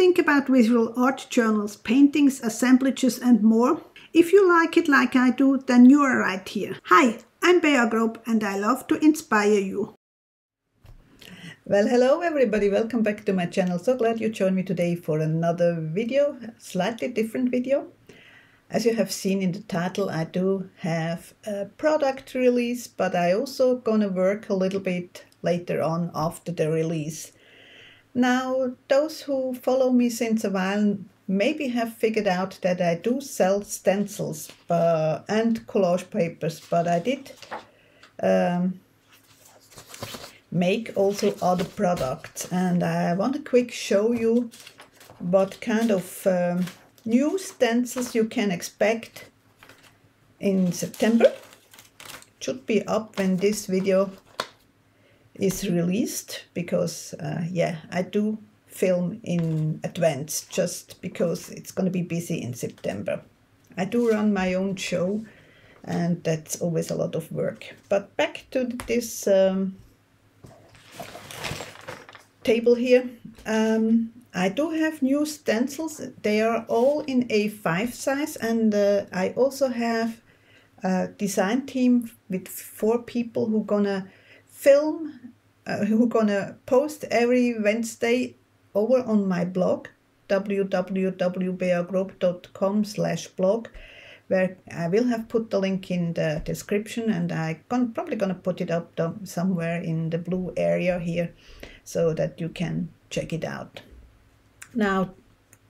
think about visual art journals, paintings, assemblages and more? If you like it like I do, then you are right here. Hi, I'm Bea Grob and I love to inspire you. Well, hello everybody, welcome back to my channel. So glad you joined me today for another video, a slightly different video. As you have seen in the title, I do have a product release, but I also gonna work a little bit later on after the release. Now, those who follow me since a while maybe have figured out that I do sell stencils and collage papers, but I did make also other products, and I want to quick show you what kind of new stencils you can expect in September. It should be up when this video is released, because yeah, I do film in advance just because it's going to be busy in September. I do run my own show and that's always a lot of work. But back to this table here. I do have new stencils. They are all in A5 size, and I also have a design team with 4 people who gonna film, who gonna post every Wednesday over on my blog www.beagrob.com/blog, where I will have put the link in the description, and I'm probably gonna put it up somewhere in the blue area here so that you can check it out. Now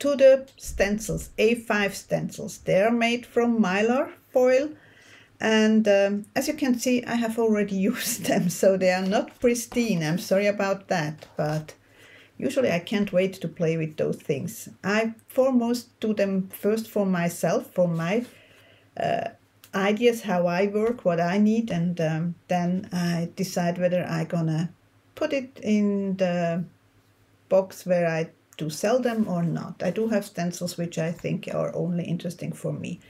to the stencils, A5 stencils. They are made from mylar foil, and as you can see, I have already used them, so they are not pristine. I'm sorry about that, but usually I can't wait to play with those things. I foremost do them first for myself, for my ideas, how I work, what I need, and then I decide whether I'm gonna put it in the box where I do sell them or not. I do have stencils which I think are only interesting for me.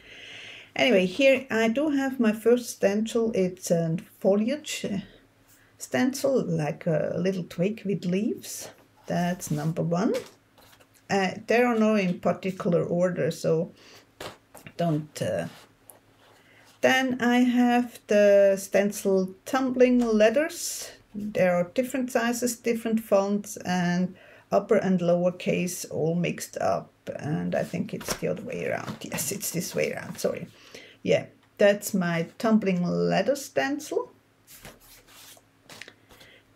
Anyway, here I do have my first stencil. It's a foliage stencil, like a little twig with leaves. That's number 1. There are no in particular order, so don't... Then I have the stencil tumbling letters. There are different sizes, different fonts, and upper and lower case all mixed up. And I think it's the other way around. Yes, it's this way around, sorry. Yeah, that's my tumbling letter stencil.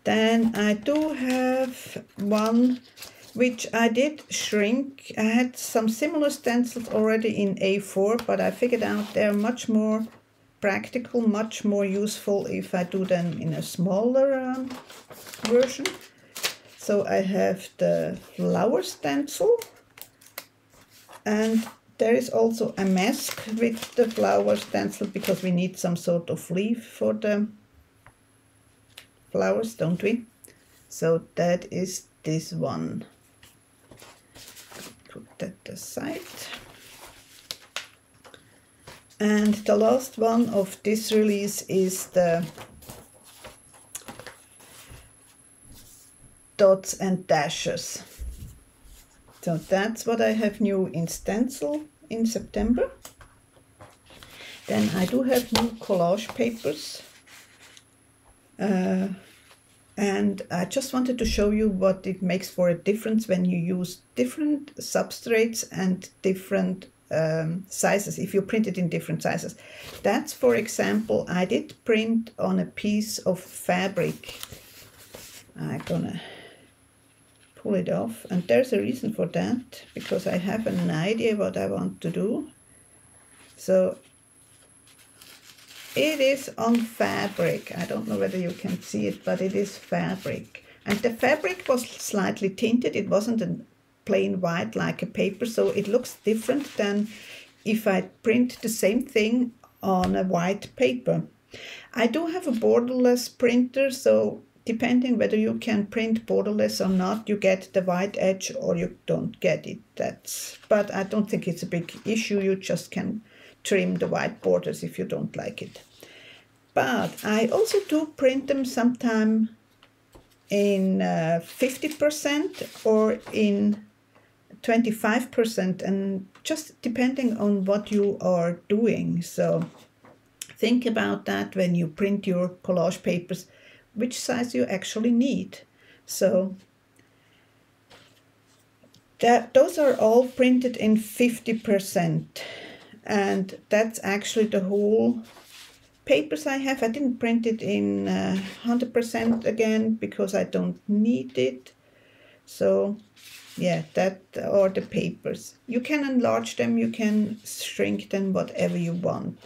Then I do have one which I did shrink. I had some similar stencils already in A4, but I figured out they're much more practical, much more useful if I do them in a smaller version. So I have the flower stencil, and there is also a mask with the flower stencil, because we need some sort of leaf for the flowers, don't we? So that is this one. Put that aside. And the last one of this release is the dots and dashes. So that's what I have new in stencil in September. Then I do have new collage papers. And I just wanted to show you what it makes for a difference when you use different substrates and different sizes, if you print it in different sizes. That's, for example, I did print on a piece of fabric. I'm gonna pull it off, and there's a reason for that, because I have an idea what I want to do. So it is on fabric. I don't know whether you can see it, but it is fabric. And the fabric was slightly tinted. It wasn't a plain white like a paper, so it looks different than if I print the same thing on a white paper. I do have a borderless printer, so depending whether you can print borderless or not, you get the white edge or you don't get it. But I don't think it's a big issue. You just can trim the white borders if you don't like it. But I also do print them sometime in 50% or in 25%, and just depending on what you are doing. So think about that when you print your collage papers, which size you actually need. So those are all printed in 50%, and that's actually the whole papers I have. I didn't print it in 100% again because I don't need it. So yeah, that are the papers. You can enlarge them, you can shrink them, whatever you want.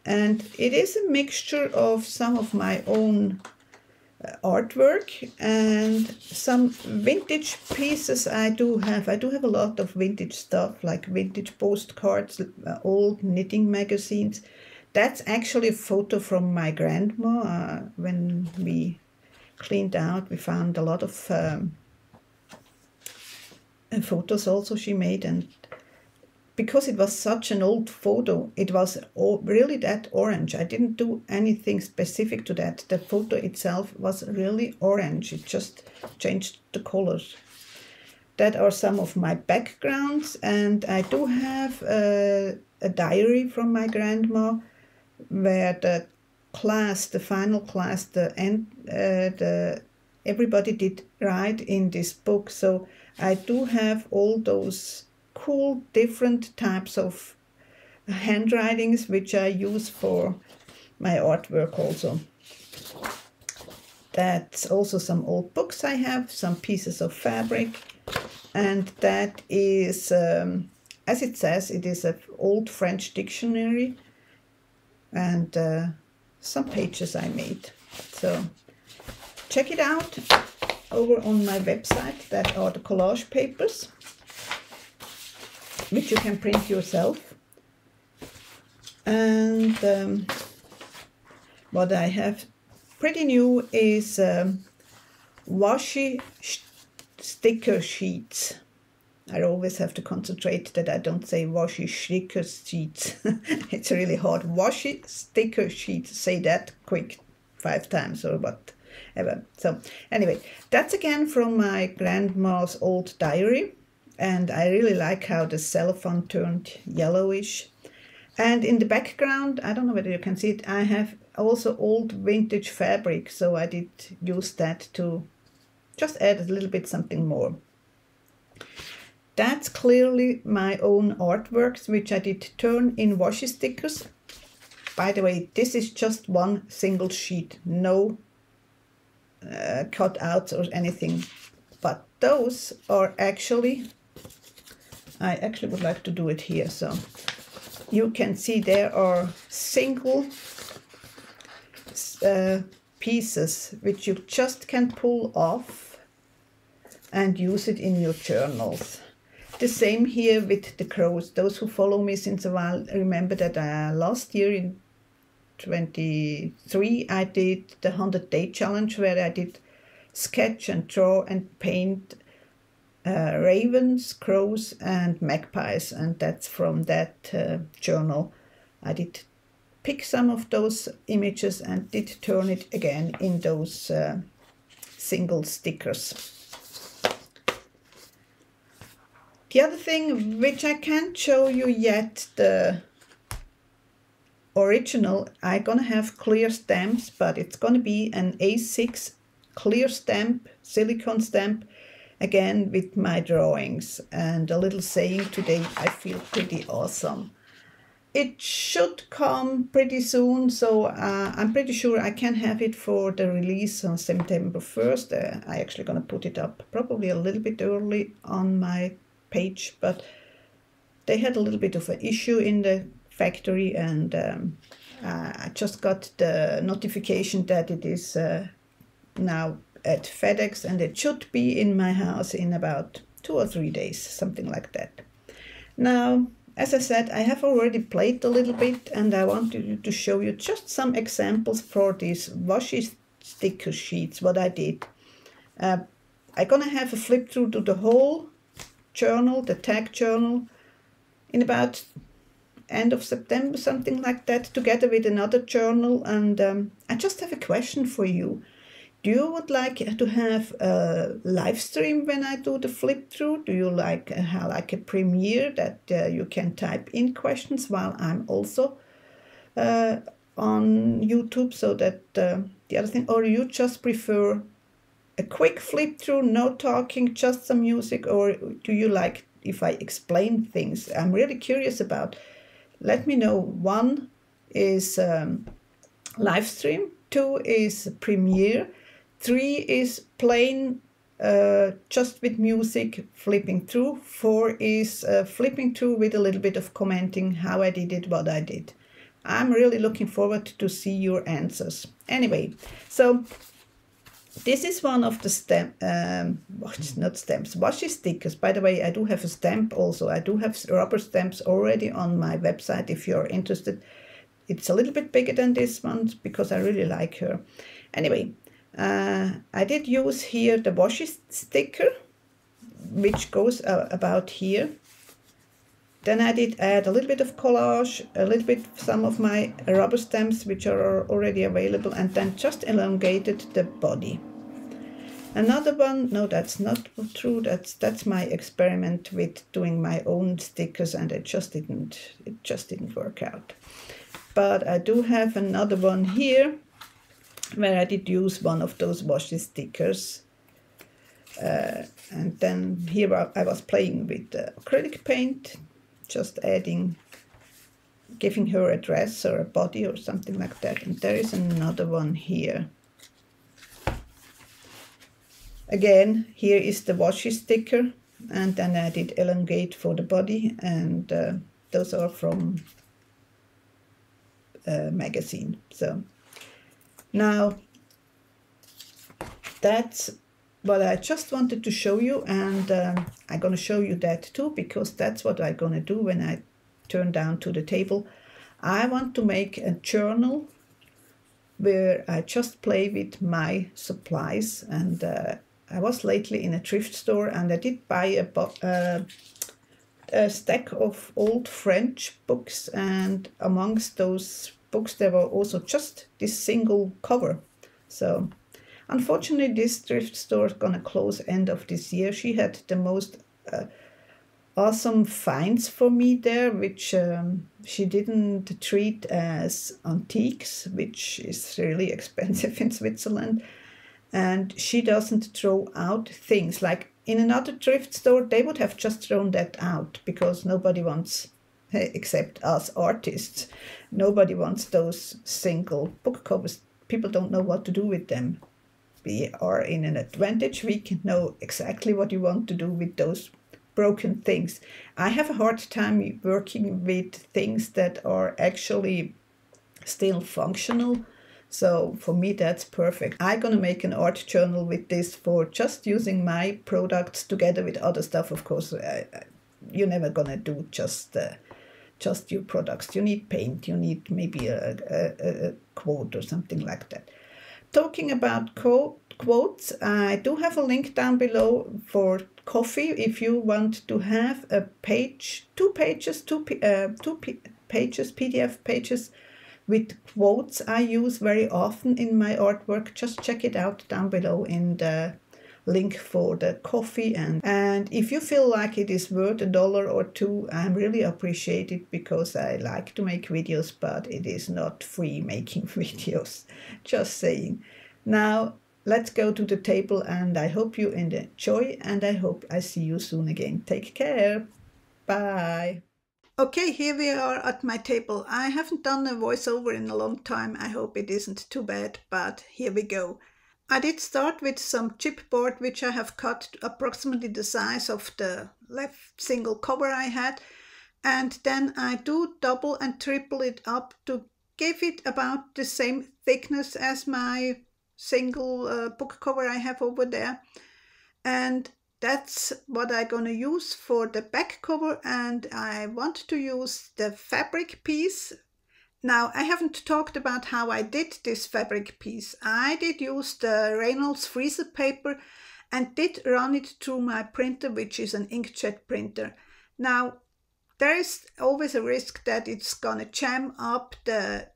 And it is a mixture of some of my own artwork and some vintage pieces I do have. I do have a lot of vintage stuff, like vintage postcards, old knitting magazines. That's actually a photo from my grandma. When we cleaned out, we found a lot of photos also she made, and because it was such an old photo, it was really that orange. I didn't do anything specific to that. The photo itself was really orange. It just changed the colors. That are some of my backgrounds, and I do have a diary from my grandma where the class, the final class, everybody did write in this book. So I do have all those cool different types of handwritings which I use for my artwork also. That's also some old books I have, some pieces of fabric, and that is, as it says, it is an old French dictionary and some pages I made. So check it out over on my website. That are the collage papers, which you can print yourself. And what I have pretty new is washi sticker sheets. I always have to concentrate that I don't say washi sticker sheets. It's really hard. Washi sticker sheets. Say that quick 5 times or whatever. So anyway, that's again from my grandma's old diary. And I really like how the cellophane turned yellowish. And in the background, I don't know whether you can see it, I have also old vintage fabric. So I did use that to just add a little bit something more. That's clearly my own artworks, which I did turn in washi stickers. By the way, this is just one single sheet, no cutouts or anything. But those are actually, I actually would like to do it here. So you can see there are single pieces which you just can pull off and use it in your journals. The same here with the crows. Those who follow me since a while remember that last year in 23 I did the 100-day challenge, where I did sketch and draw and paint ravens, crows and magpies, and that's from that journal. I did pick some of those images and did turn it again in those single stickers. The other thing which I can't show you yet, the original, I'm gonna have clear stamps, but it's gonna be an A6 clear stamp, silicone stamp, again with my drawings and a little saying today, I feel pretty awesome. It should come pretty soon, so I'm pretty sure I can have it for the release on September 1st. I actually gonna put it up probably a little bit early on my page, but they had a little bit of an issue in the factory, and I just got the notification that it is now at FedEx, and it should be in my house in about 2 or 3 days, something like that. Now, as I said, I have already played a little bit, and I wanted to show you just some examples for these washi sticker sheets, what I did. I'm gonna have a flip through to the whole journal, the tag journal, in about end of September, something like that, together with another journal. And I just have a question for you. Do you would like to have a live stream when I do the flip through? Do you like a premiere that you can type in questions while I'm also on YouTube, so that the other thing, or you just prefer a quick flip through, no talking, just some music, or do you like if I explain things? I'm really curious about. Let me know. 1 is live stream, 2 is premiere, 3 is plain just with music flipping through, 4 is flipping through with a little bit of commenting how I did it, what I did. I'm really looking forward to see your answers. Anyway, so this is one of the washi stickers. By the way, I do have a stamp also. I do have rubber stamps already on my website if you're interested. It's a little bit bigger than this one because I really like her. Anyway, I did use here the washi sticker, which goes about here. Then I did add a little bit of collage, a little bit some of my rubber stamps which are already available, and then just elongated the body. Another one, no, that's not true. That's my experiment with doing my own stickers, and it just didn't work out. But I do have another one here where I did use one of those washi stickers. And then here I was playing with acrylic paint, just giving her a dress or a body or something like that. And there is another one here. Again, here is the washi sticker, and then I did elongate for the body, and those are from a magazine. So now that's what I just wanted to show you, and I'm going to show you that too, because that's what I'm going to do when I turn down to the table. I want to make a journal where I just play with my supplies, and I was lately in a thrift store, and I did buy a stack of old French books, and amongst those books there were also just this single cover. So unfortunately this thrift store is gonna close end of this year. She had the most awesome finds for me there, which she didn't treat as antiques, which is really expensive in Switzerland. And she doesn't throw out things. Like in another thrift store, they would have just thrown that out, because nobody wants, except us artists, nobody wants those single book covers. People don't know what to do with them. We are in an advantage. We can know exactly what you want to do with those broken things. I have a hard time working with things that are actually still functional. So for me, that's perfect. I'm going to make an art journal with this for just using my products together with other stuff. Of course, you're never going to do just your products. You need paint. You need maybe a quote or something like that. Talking about quotes, I do have a link down below for coffee if you want to have a page, two pages, PDF pages with quotes I use very often in my artwork. Just check it out down below in the link for the coffee. And if you feel like it is worth $1 or $2, I really appreciate it, because I like to make videos, but it is not free making videos. Just saying. Now let's go to the table, and I hope you enjoy, and I hope I see you soon again. Take care. Bye. Okay, here we are at my table. I haven't done a voiceover in a long time. I hope it isn't too bad, but here we go. I did start with some chipboard, which I have cut to approximately the size of the left single cover I had. And then I do double and triple it up to give it about the same thickness as my single book cover I have over there. And that's what I'm going to use for the back cover, and I want to use the fabric piece. Now, I haven't talked about how I did this fabric piece. I did use the Reynolds freezer paper and did run it through my printer, which is an inkjet printer. Now, there is always a risk that it's going to jam up the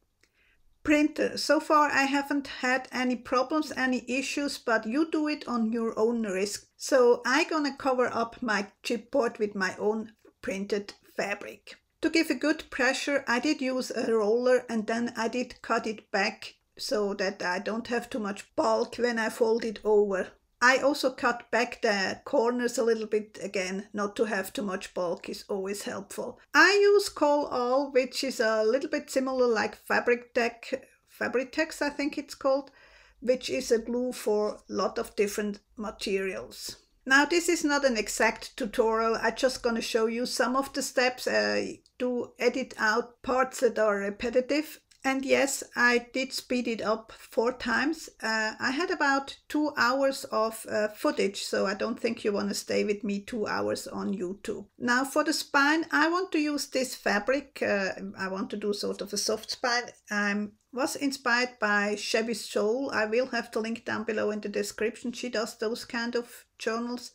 printer. So far I haven't had any problems, any issues, but you do it on your own risk. So I'm gonna cover up my chipboard with my own printed fabric. To give a good pressure, I did use a roller and then I did cut it back so that I don't have too much bulk when I fold it over. I also cut back the corners a little bit again, not to have too much bulk is always helpful. I use Collage, which is a little bit similar like Fabri-Tex I think it's called, which is a glue for a lot of different materials. Now this is not an exact tutorial, I'm just gonna show you some of the steps to edit out parts that are repetitive. And yes, I did speed it up 4 times. I had about 2 hours of footage, so I don't think you want to stay with me 2 hours on YouTube. Now for the spine, I want to use this fabric. I want to do sort of a soft spine. I was inspired by Shabby Soul. I will have the link down below in the description. She does those kind of journals.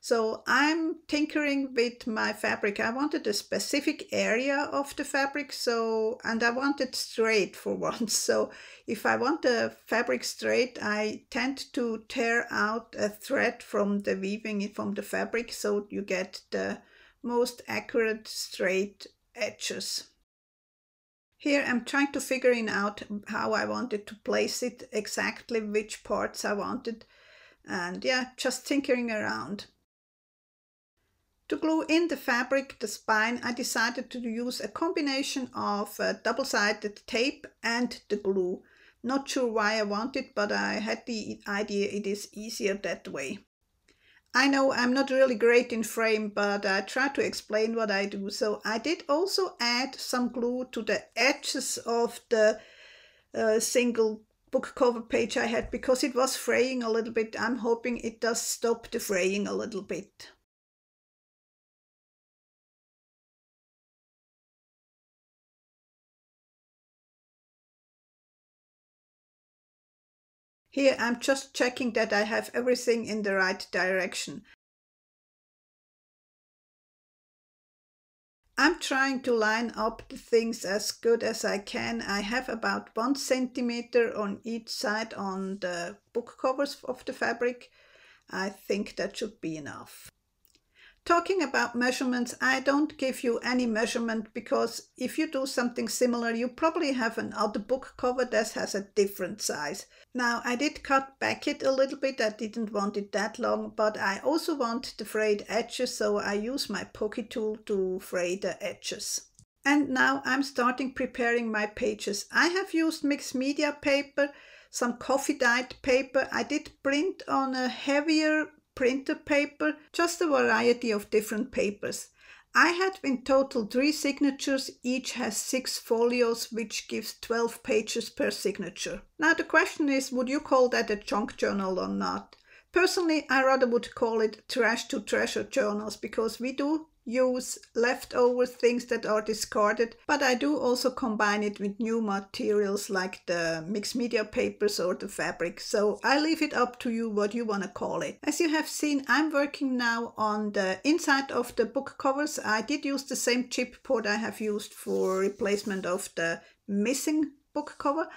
So I'm tinkering with my fabric. I wanted a specific area of the fabric, and I want it straight for once. So if I want the fabric straight, I tend to tear out a thread from the weaving from the fabric so you get the most accurate straight edges. Here I'm trying to figure out how I wanted to place it, exactly which parts I wanted, and yeah, just tinkering around. To glue in the fabric, the spine, I decided to use a combination of double-sided tape and the glue. Not sure why I want it, but I had the idea it is easier that way. I know I'm not really great in frame, but I try to explain what I do. So I did also add some glue to the edges of the single book cover page I had because it was fraying a little bit. I'm hoping it does stop the fraying a little bit. Here I'm just checking that I have everything in the right direction. I'm trying to line up the things as good as I can. I have about 1 centimeter on each side on the book covers of the fabric. I think that should be enough. Talking about measurements, I don't give you any measurement because if you do something similar, you probably have another book cover that has a different size. Now, I did cut back it a little bit. I didn't want it that long, but I also want the frayed edges, so I use my pokey tool to fray the edges. And now I'm starting preparing my pages. I have used mixed media paper, some coffee dyed paper. I did print on a heavier printer paper, just a variety of different papers. I had in total 3 signatures, each has 6 folios, which gives 12 pages per signature. Now the question is, would you call that a junk journal or not? Personally, I rather would call it trash to treasure journals because we do use leftover things that are discarded, but I do also combine it with new materials like the mixed media papers or the fabric, so I leave it up to you what you want to call it. As you have seen, I'm working now on the inside of the book covers. I did use the same chipboard I have used for replacement of the missing book cover,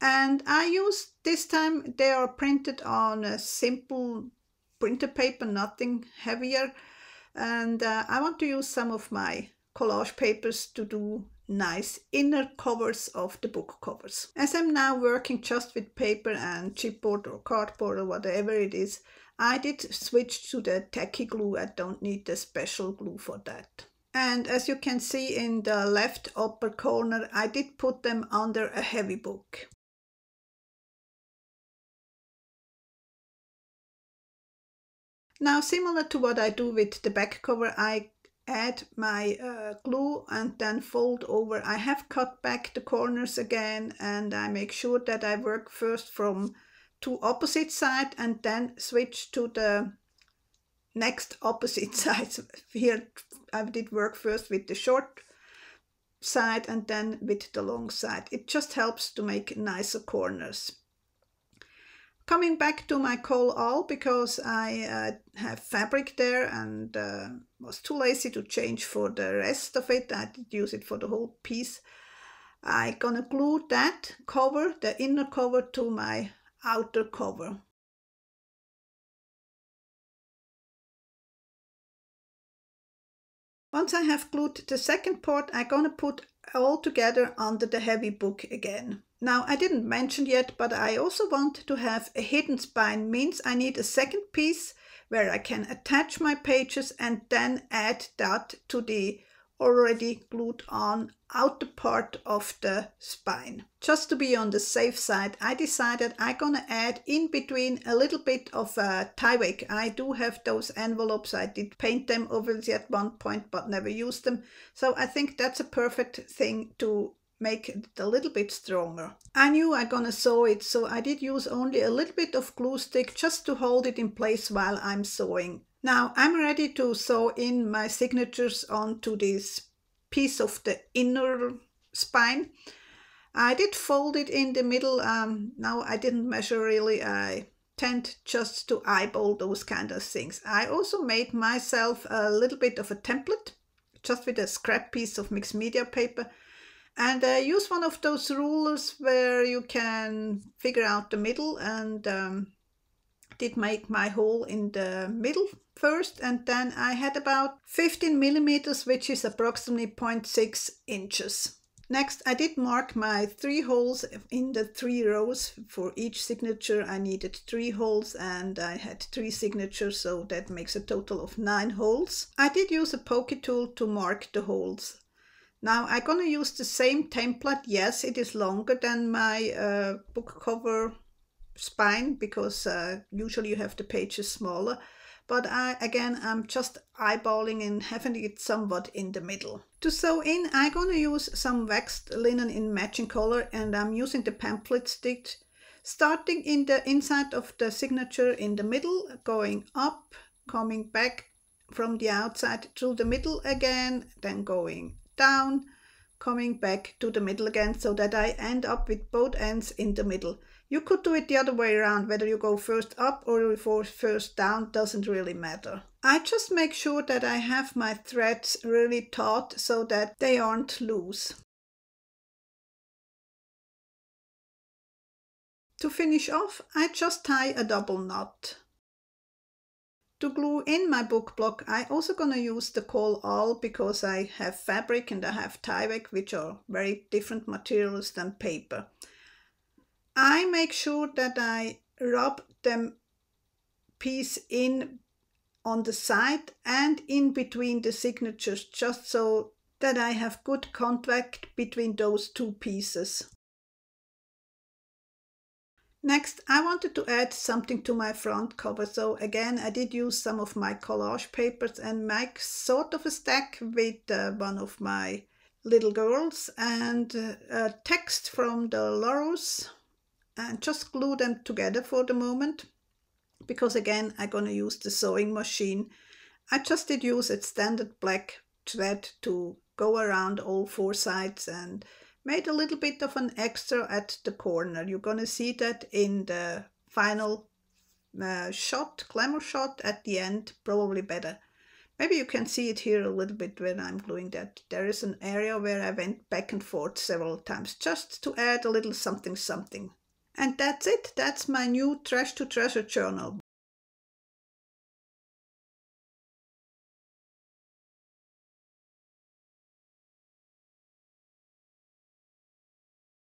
and I use this time they are printed on a simple printer paper, nothing heavier. And I want to use some of my collage papers to do nice inner covers of the book covers. As I'm now working just with paper and chipboard or cardboard or whatever it is, I did switch to the tacky glue. I don't need the special glue for that. And as you can see in the left upper corner, I did put them under a heavy book. Now, similar to what I do with the back cover, I add my glue and then fold over. I have cut back the corners again and I make sure that I work first from 2 opposite sides and then switch to the next opposite sides. Here I did work first with the short side and then with the long side. It just helps to make nicer corners. Coming back to my collage, because I have fabric there and was too lazy to change for the rest of it. I did use it for the whole piece. I'm gonna glue that cover, the inner cover, to my outer cover. Once I have glued the second part, I'm gonna put all together under the heavy book again. Now, I didn't mention yet, but I also want to have a hidden spine, means I need a second piece where I can attach my pages and then add that to the already glued on outer part of the spine. Just to be on the safe side, I decided I'm gonna add in between a little bit of Tyvek. I do have those envelopes. I did paint them obviously at one point but never used them. So I think that's a perfect thing to make it a little bit stronger. I knew I'm gonna sew it, so I did use only a little bit of glue stick just to hold it in place while I'm sewing. Now I'm ready to sew in my signatures onto this piece of the inner spine. I did fold it in the middle. Now I didn't measure really. I tend just to eyeball those kind of things. I also made myself a little bit of a template just with a scrap piece of mixed media paper. And I use one of those rulers where you can figure out the middle, and did make my hole in the middle first, and then I had about 15 millimeters, which is approximately 0.6 inches. Next, I did mark my 3 holes in the 3 rows. For each signature I needed 3 holes, and I had 3 signatures, so that makes a total of 9 holes. I did use a pokey tool to mark the holes. Now I'm gonna use the same template. Yes, it is longer than my book cover spine, because usually you have the pages smaller, but I'm just eyeballing and having it somewhat in the middle. To sew in, I'm gonna use some waxed linen in matching color, and I'm using the pamphlet stitch, starting in the inside of the signature in the middle, going up, coming back from the outside through the middle again, then going down, coming back to the middle again, so that I end up with both ends in the middle. You could do it the other way around, whether you go first up or first down, doesn't really matter. I just make sure that I have my threads really taut so that they aren't loose. To finish off, I just tie a double knot. To glue in my book block, I'm also gonna use the Call All, because I have fabric and I have Tyvek, which are very different materials than paper. I make sure that I rub them piece in on the side and in between the signatures, just so that I have good contact between those 2 pieces. Next, I wanted to add something to my front cover, so again I did use some of my collage papers and make sort of a stack with one of my little girls and a text from the Laros, and just glue them together for the moment, because again I'm gonna use the sewing machine. I just did use a standard black thread to go around all 4 sides and made a little bit of an extra at the corner. You're gonna see that in the final shot, glamour shot at the end, probably better. Maybe you can see it here a little bit when I'm gluing that. There is an area where I went back and forth several times just to add a little something something. And that's it. That's my new Trash to Treasure journal.